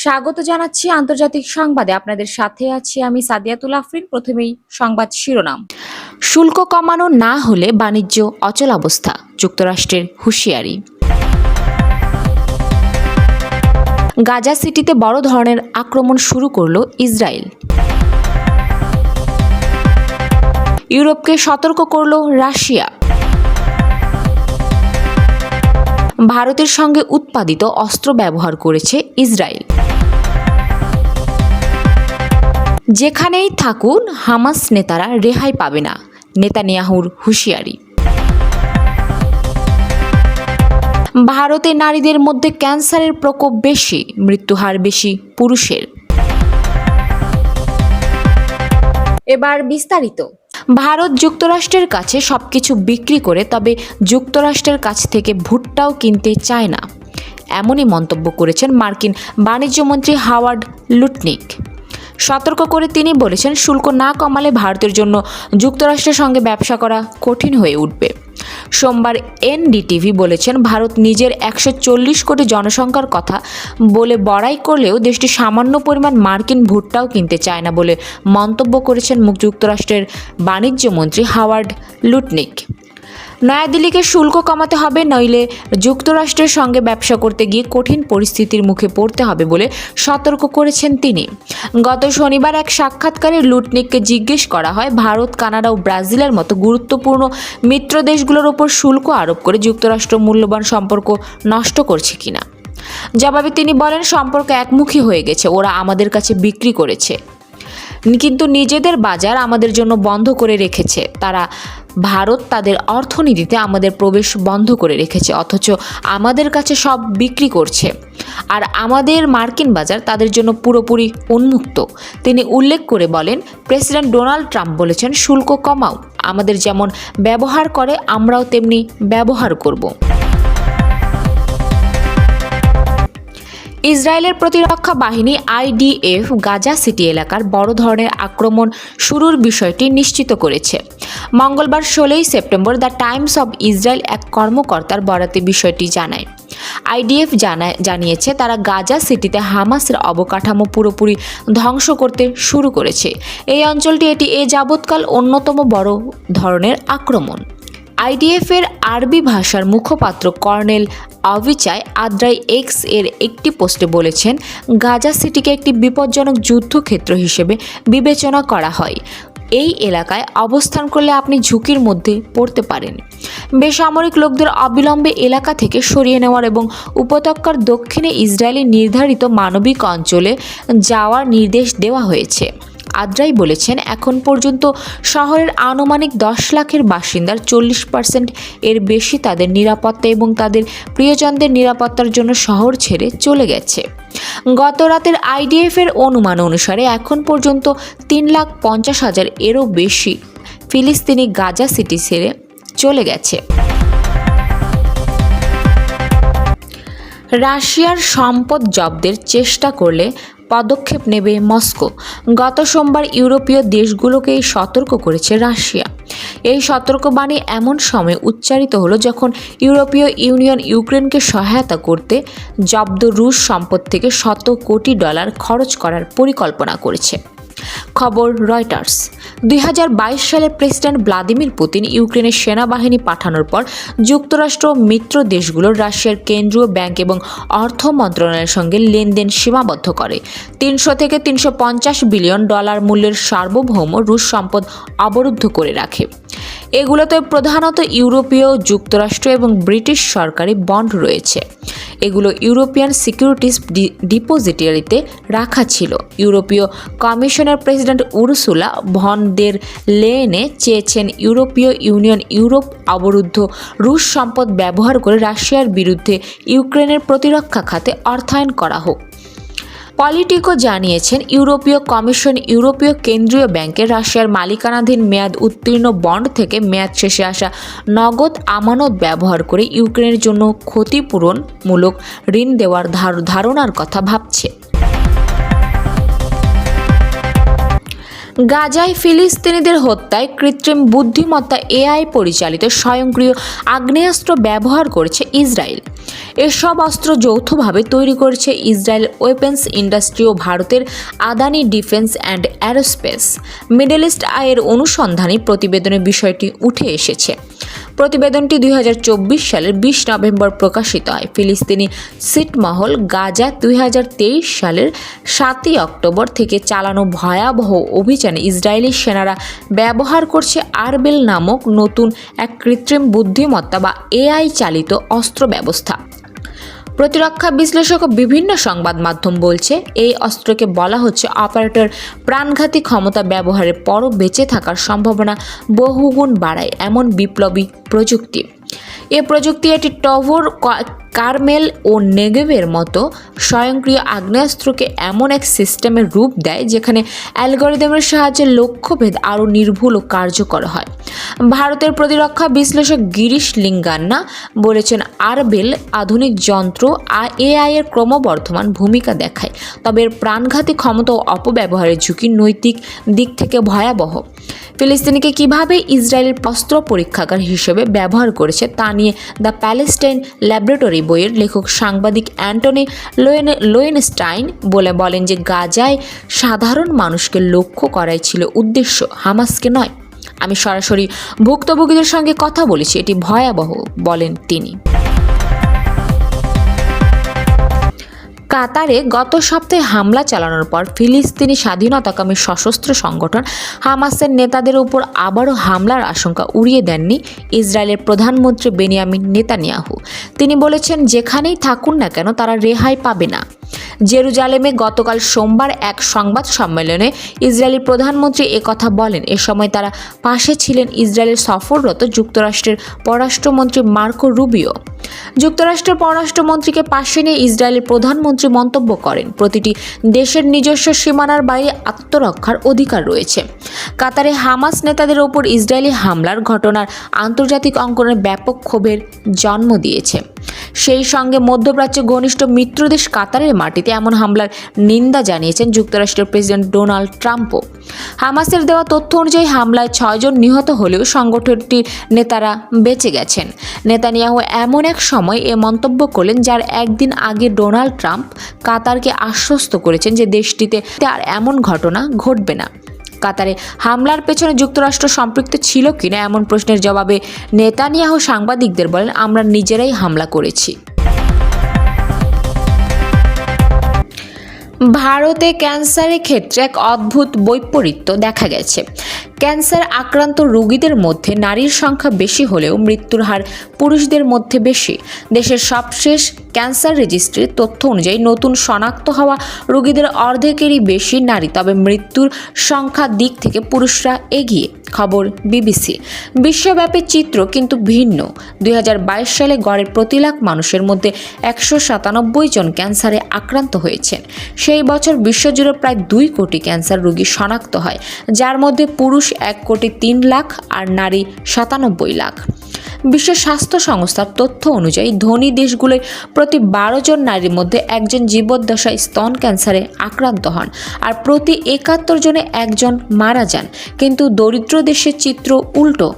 স্বাগত জানাচ্ছি আন্তর্জাতিক সংবাদে। আপনাদের সাথে আছি আমি সাদিয়াতুল আফরিন। প্রথমেই সংবাদ শিরোনাম। শুল্ক কমানো না হলে বাণিজ্য অচলাবস্থা, যুক্তরাষ্ট্রের হুঁশিয়ারি। গাজা সিটিতে বড় ধরনের আক্রমণ শুরু করল ইসরায়েল। ইউরোপকে সতর্ক করল রাশিয়া। ভারতের সঙ্গে উৎপাদিত অস্ত্র ব্যবহার করেছে ইসরায়েল। যেখানেই থাকুন হামাস নেতারা রেহাই পাবে না, নেতানিয়াহুর হুঁশিয়ারি। ভারতে নারীদের মধ্যে ক্যান্সারের প্রকোপ বেশি, মৃত্যুহার বেশি পুরুষের। এবার বিস্তারিত। ভারত যুক্তরাষ্ট্রের কাছে সবকিছু বিক্রি করে তবে যুক্তরাষ্ট্রের কাছ থেকে ভুট্টাও কিনতে চায় না, এমনই মন্তব্য করেছেন মার্কিন বাণিজ্যমন্ত্রী হাওয়ার্ড লুটনিক। সতর্ক করে তিনি বলেছেন, শুল্ক না কমালে ভারতের জন্য যুক্তরাষ্ট্রের সঙ্গে ব্যবসা করা কঠিন হয়ে উঠবে। সোমবার এনডিটিভি বলেছেন, ভারত নিজের 140 কোটি জনসংখ্যার কথা বলে বড়াই করলেও দেশটি সামান্য পরিমাণ মার্কিন ভুট্টাও কিনতে চায় না বলে মন্তব্য করেছেন যুক্তরাষ্ট্রের বাণিজ্যমন্ত্রী হাওয়ার্ড লুটনিক। নয়াদিল্লিকে শুল্ক কমাতে হবে, নইলে যুক্তরাষ্ট্রের সঙ্গে ব্যবসা করতে গিয়ে কঠিন পরিস্থিতির মুখে পড়তে হবে বলে সতর্ক করেছেন তিনি। গত শনিবার এক সাক্ষাৎকারে লুটনিককে জিজ্ঞেস করা হয়, ভারত, কানাডা ও ব্রাজিলের মতো গুরুত্বপূর্ণ মিত্র দেশগুলোর ওপর শুল্ক আরোপ করে যুক্তরাষ্ট্র মূল্যবান সম্পর্ক নষ্ট করছে কিনা। জবাবে তিনি বলেন, সম্পর্ক একমুখী হয়ে গেছে, ওরা আমাদের কাছে বিক্রি করেছে কিন্তু নিজেদের বাজার আমাদের জন্য বন্ধ করে রেখেছে। ভারত তাদের অর্থনীতিতে আমাদের প্রবেশ বন্ধ করে রেখেছে, অথচ আমাদের কাছে সব বিক্রি করছে, আর আমাদের মার্কিন বাজার তাদের জন্য পুরোপুরি উন্মুক্ত। তিনি উল্লেখ করে বলেন, প্রেসিডেন্ট ডোনাল্ড ট্রাম্প বলেছেন, শুল্ক কমাও, আমাদের যেমন ব্যবহার করে আমরাও তেমনি ব্যবহার করব। ইসরায়েলের প্রতিরক্ষা বাহিনী আইডিএফ গাজা সিটি এলাকার বড় ধরনের আক্রমণ শুরুর বিষয়টি নিশ্চিত করেছে। মঙ্গলবার 16 September the Times of Israel এক কর্মকর্তার বরাতে বিষয়টি জানায়। আইডিএফ জানিয়েছে, তারা গাজা সিটিতে হামাসের অবকাঠামো পুরোপুরি ধ্বংস করতে শুরু করেছে। এই অঞ্চলটি এ যাবৎকাল অন্যতম বড় ধরনের আক্রমণ। আইডিএফের আরবি ভাষার মুখপাত্র কর্নেল অভিচাই আদ্রাই এক্স এর একটি পোস্টে বলেছেন, গাজা সিটিকে একটি বিপজ্জনক যুদ্ধক্ষেত্র হিসেবে বিবেচনা করা হয়। এই এলাকায় অবস্থান করলে আপনি ঝুঁকির মধ্যে পড়তে পারেন। বেসামরিক লোকদের অবিলম্বে এলাকা থেকে সরিয়ে নেওয়ার এবং উপত্যকার দক্ষিণে ইসরায়েলি নির্ধারিত মানবিক অঞ্চলে যাওয়ার নির্দেশ দেওয়া হয়েছে। আদ্রাই বলেছেন, এখন পর্যন্ত শহরের আনুমানিক 10 লাখের বাসিন্দার 40% এর বেশি তাদের নিরাপত্তা এবং তাদের প্রিয়জনদের নিরাপত্তার জন্য শহর ছেড়ে চলে গেছে। গত রাতের আইডিএফের অনুমান অনুসারে এখন পর্যন্ত 3,50,000 এরও বেশি ফিলিস্তিনি গাজা সিটি ছেড়ে চলে গেছে। রাশিয়ার সম্পদ জব্দের চেষ্টা করলে পদক্ষেপ নেবে মস্কো। গত সোমবার ইউরোপীয় দেশগুলোকেই সতর্ক করেছে রাশিয়া। এই সতর্কবাণী এমন সময় উচ্চারিত হলো যখন ইউরোপীয় ইউনিয়ন ইউক্রেনকে সহায়তা করতে জব্দ রুশ সম্পদ থেকে $100 কোটি খরচ করার পরিকল্পনা করেছে। খবর রয়টার্স। 2022 সালে প্রেসিডেন্ট ভ্লাদিমির পুতিন ইউক্রেনের সেনাবাহিনী পাঠানোর পর যুক্তরাষ্ট্র মিত্র দেশগুলোর রাশিয়ার কেন্দ্রীয় ব্যাংক এবং অর্থ মন্ত্রণালয়ের সঙ্গে লেনদেন সীমাবদ্ধ করে। 300 থেকে $350 বিলিয়ন মূল্যের সার্বভৌম রুশ সম্পদ অবরুদ্ধ করে রাখে। এগুলোতে প্রধানত ইউরোপীয়, যুক্তরাষ্ট্র এবং ব্রিটিশ সরকারি বন্ড রয়েছে। এগুলো ইউরোপিয়ান সিকিউরিটিজ ডিপোজিটরিতে রাখা ছিল। ইউরোপীয় কমিশনের প্রেসিডেন্ট উরসুলা ভন দের লেয়েনে চেয়েছেন ইউরোপীয় ইউনিয়ন ইউরোপ অবরুদ্ধ রুশ সম্পদ ব্যবহার করে রাশিয়ার বিরুদ্ধে ইউক্রেনের প্রতিরক্ষা খাতে অর্থায়ন করা হোক। পলিটিকো জানিয়েছেন, ইউরোপীয় কমিশন ইউরোপীয় কেন্দ্রীয় ব্যাংকের রাশিয়ার মালিকানাধীন মেয়াদ উত্তীর্ণ বন্ড থেকে মেয়াদ শেষে আসা নগদ আমানত ব্যবহার করে ইউক্রেনের জন্য ক্ষতিপূরণমূলক ঋণ দেওয়ার ধারণার কথা ভাবছে। গাজায় ফিলিস্তিনিদের হত্যায় কৃত্রিম বুদ্ধিমত্তা এআই পরিচালিত স্বয়ংক্রিয় আগ্নেয়াস্ত্র ব্যবহার করেছে ইসরায়েল। এসব অস্ত্র যৌথভাবে তৈরি করেছে ইসরায়েল ওয়েপন্স ইন্ডাস্ট্রি ও ভারতের Adani defence and aerospace. Middle east আইয়ের অনুসন্ধানী প্রতিবেদনে বিষয়টি উঠে এসেছে। প্রতিবেদনটি 2024 সালের 20 নভেম্বর প্রকাশিত হয়। ফিলিস্তিনি ছিটমহল গাজা 2023 সালের 7 অক্টোবর থেকে চালানো ভয়াবহ অভিযানে ইসরায়েলি সেনারা ব্যবহার করছে আরবেল নামক নতুন এক কৃত্রিম বুদ্ধিমত্তা বা এআই চালিত অস্ত্র ব্যবস্থা। প্রতিরক্ষা বিশ্লেষক ও বিভিন্ন সংবাদ মাধ্যম বলছে এই অস্ত্রকে বলা হচ্ছে অপারেটর প্রাণঘাতী ক্ষমতা ব্যবহারের পরও বেঁচে থাকার সম্ভাবনা বহুগুণ বাড়ায় এমন বিপ্লবী প্রযুক্তি। এ প্রযুক্তি এটি টভর, কারমেল ও নেগেভের মতো স্বয়ংক্রিয় আগ্নেয়াস্ত্রকে এমন এক সিস্টেমের রূপ দেয় যেখানে অ্যালগরিদমের সাহায্যে লক্ষ্যভেদ আরও নির্ভুল ও কার্যকর হয়। ভারতের প্রতিরক্ষা বিশ্লেষক গিরিশ লিঙ্গান্না বলেছেন, আরবেল আধুনিক যন্ত্র এআই এর ক্রমবর্ধমান ভূমিকা দেখায়, তবে এর প্রাণঘাতী ক্ষমতা ও অপব্যবহারের ঝুঁকি নৈতিক দিক থেকে ভয়াবহ। ফিলিস্তিনিকে কিভাবে ইসরায়েলের অস্ত্র পরীক্ষাগার হিসেবে ব্যবহার করেছে তা নিয়ে দ্য প্যালেস্টাইন ল্যাবরেটরি বইয়ের লেখক সাংবাদিক অ্যান্টনি লোয়েনস্টাইন বলেন যে গাজায় সাধারণ মানুষকে লক্ষ্য করাই ছিল উদ্দেশ্য, হামাসকে নয়। আমি সরাসরি ভুক্তভোগীদের সঙ্গে কথা বলেছি, এটি ভয়াবহ বলেন তিনি। কাতারে গত সপ্তাহে হামলা চালানোর পর ফিলিস্তিনি স্বাধীনতাকামী সশস্ত্র সংগঠন হামাসের নেতাদের উপর আবারও হামলার আশঙ্কা উড়িয়ে দেননি ইসরায়েলের প্রধানমন্ত্রী বেনিয়ামিন নেতানিয়াহু। তিনি বলেছেন, যেখানেই থাকুন না কেন তারা রেহাই পাবে না। জেরুজালেমে গতকাল সোমবার এক সংবাদ সম্মেলনে ইসরায়েলি প্রধানমন্ত্রী একথা বলেন। এ সময় তারা পাশে ছিলেন ইসরায়েলের সফররত যুক্তরাষ্ট্রের পররাষ্ট্রমন্ত্রী মার্কো রুবিও। যুক্তরাষ্ট্রের পররাষ্ট্রমন্ত্রীকে পাশে নিয়ে ইসরায়েলের প্রধানমন্ত্রী মন্তব্য করেন, প্রতিটি দেশের নিজস্ব সীমানার বাইরে আত্মরক্ষার অধিকার রয়েছে। কাতারে হামাস নেতাদের ওপর ইসরায়েলি হামলার ঘটনার আন্তর্জাতিক অঙ্গনে ব্যাপক ক্ষোভের জন্ম দিয়েছে। সেই সঙ্গে মধ্যপ্রাচ্যে ঘনিষ্ঠ মিত্রদেশ কাতারের মাটিতে এমন হামলার নিন্দা জানিয়েছেন যুক্তরাষ্ট্রের প্রেসিডেন্ট ডোনাল্ড ট্রাম্পও। হামাসের দেওয়া তথ্য অনুযায়ী হামলায় 6 জন নিহত হলেও সংগঠনটির নেতারা বেঁচে গেছেন। নেতানিয়াহু এমন এক সময় এ মন্তব্য করলেন যার একদিন আগে ডোনাল্ড ট্রাম্প কাতারকে আশ্বস্ত করেছেন যে দেশটিতে আর এমন ঘটনা ঘটবে না। কাতারে হামলার পেছনে যুক্তরাষ্ট্র সম্পৃক্ত ছিল কিনা এমন প্রশ্নের জবাবে নেতানিয়াহু সাংবাদিকদের বলেন, আমরা নিজেরাই হামলা করেছি। ভারতে ক্যান্সারের ক্ষেত্রে এক অদ্ভুত বৈপরীত্য দেখা গেছে। ক্যান্সার আক্রান্ত রোগীদের মধ্যে নারীর সংখ্যা বেশি হলেও মৃত্যুর হার পুরুষদের মধ্যে বেশি। দেশের সবশেষ ক্যান্সার রেজিস্ট্রির তথ্য অনুযায়ী নতুন শনাক্ত হওয়া রোগীদের অর্ধেকেরই বেশি নারী, তবে মৃত্যুর সংখ্যার দিক থেকে পুরুষরা এগিয়ে। খবর বিবিসি। বিশ্বব্যাপী চিত্র কিন্তু ভিন্ন। 2022 সালে গড়ে প্রতি লাখ মানুষের মধ্যে 197 জন ক্যান্সারে আক্রান্ত হয়েছেন। সেই বছর বিশ্বজুড়ে প্রায় 2 কোটি ক্যান্সার রোগী শনাক্ত হয়, যার মধ্যে পুরুষ 1 কোটি 3 লাখ আর নারী 97 লাখ। বিশ্ব স্বাস্থ্য সংস্থার তথ্য অনুযায়ী ধনী দেশগুলোয় প্রতি 12 জন নারীর মধ্যে একজন জীবদ্দশায় স্তন ক্যান্সারে আক্রান্ত হন, আর প্রতি 71 জনে একজন মারা যান। কিন্তু দরিদ্র দেশের চিত্র উল্টো।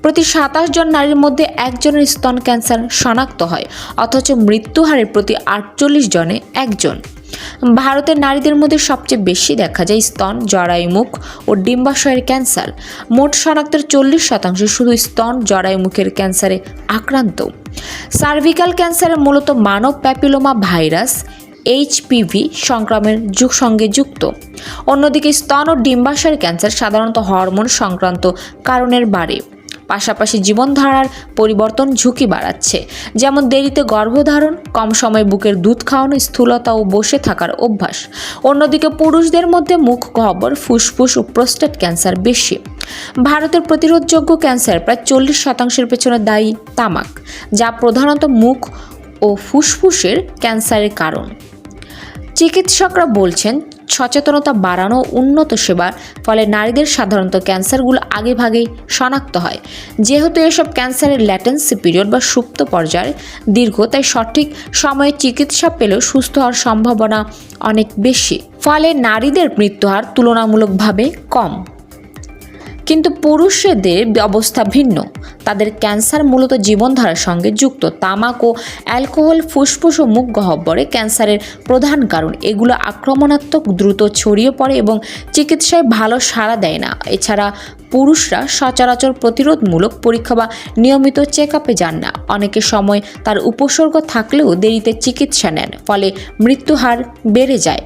প্রতি 27 জন নারীর মধ্যে একজনের স্তন ক্যান্সার শনাক্ত হয়, অথচ মৃত্যুহারের প্রতি 48 জনে একজন। ভারতের নারীদের মধ্যে সবচেয়ে বেশি দেখা যায় স্তন, জরায়ুমুখ ও ডিম্বাশয়ের ক্যান্সার। মোট শনাক্তের 40% শুধু স্তন জরায়ুমুখের ক্যান্সারে আক্রান্ত। সার্ভিক্যাল ক্যান্সারে মূলত মানব প্যাপিলোমা ভাইরাস HPV সংক্রমণের সঙ্গে যুক্ত। অন্যদিকে স্তন ও ডিম্বাশয়ের ক্যান্সার সাধারণত হরমোন সংক্রান্ত কারণের বাড়ে। পাশাপাশি জীবনধারার পরিবর্তন ঝুঁকি বাড়াচ্ছে, যেমন দেরিতে গর্ভধারণ, কম সময়ে বুকের দুধ খাওয়ানো, স্থূলতা ও বসে থাকার অভ্যাস। অন্যদিকে পুরুষদের মধ্যে মুখ গহ্বর, ফুসফুস ও প্রোস্টেট ক্যান্সার বেশি। ভারতের প্রতিরোধযোগ্য ক্যান্সার প্রায় 40% পেছনে দায়ী তামাক, যা প্রধানত মুখ ও ফুসফুসের ক্যান্সারের কারণ। চিকিৎসকরা বলছেন, সচেতনতা বাড়ানো, উন্নত সেবার ফলে নারীদের সাধারণত ক্যান্সারগুলো আগেভাগেই শনাক্ত হয়। যেহেতু এসব ক্যান্সারের ল্যাটেন্সি পিরিয়ড বা সুপ্ত পর্যায় দীর্ঘ, তাই সঠিক সময়ে চিকিৎসা পেলেও সুস্থ হওয়ার সম্ভাবনা অনেক বেশি। ফলে নারীদের মৃত্যুহার তুলনামূলকভাবে কম। কিন্তু পুরুষদের অবস্থা ভিন্ন। তাদের ক্যান্সার মূলত জীবনধারার সঙ্গে যুক্ত। তামাক ও অ্যালকোহল ফুসফুস ও মুখ গহ্বরে ক্যান্সারের প্রধান কারণ। এগুলো আক্রমণাত্মক, দ্রুত ছড়িয়ে পড়ে এবং চিকিৎসায় ভালো সাড়া দেয় না। এছাড়া পুরুষরা সচরাচর প্রতিরোধমূলক পরীক্ষা বা নিয়মিত চেক আপে যান না। অনেকের সময় তার উপসর্গ থাকলেও দেরিতে চিকিৎসা নেন, ফলে মৃত্যুহার বেড়ে যায়।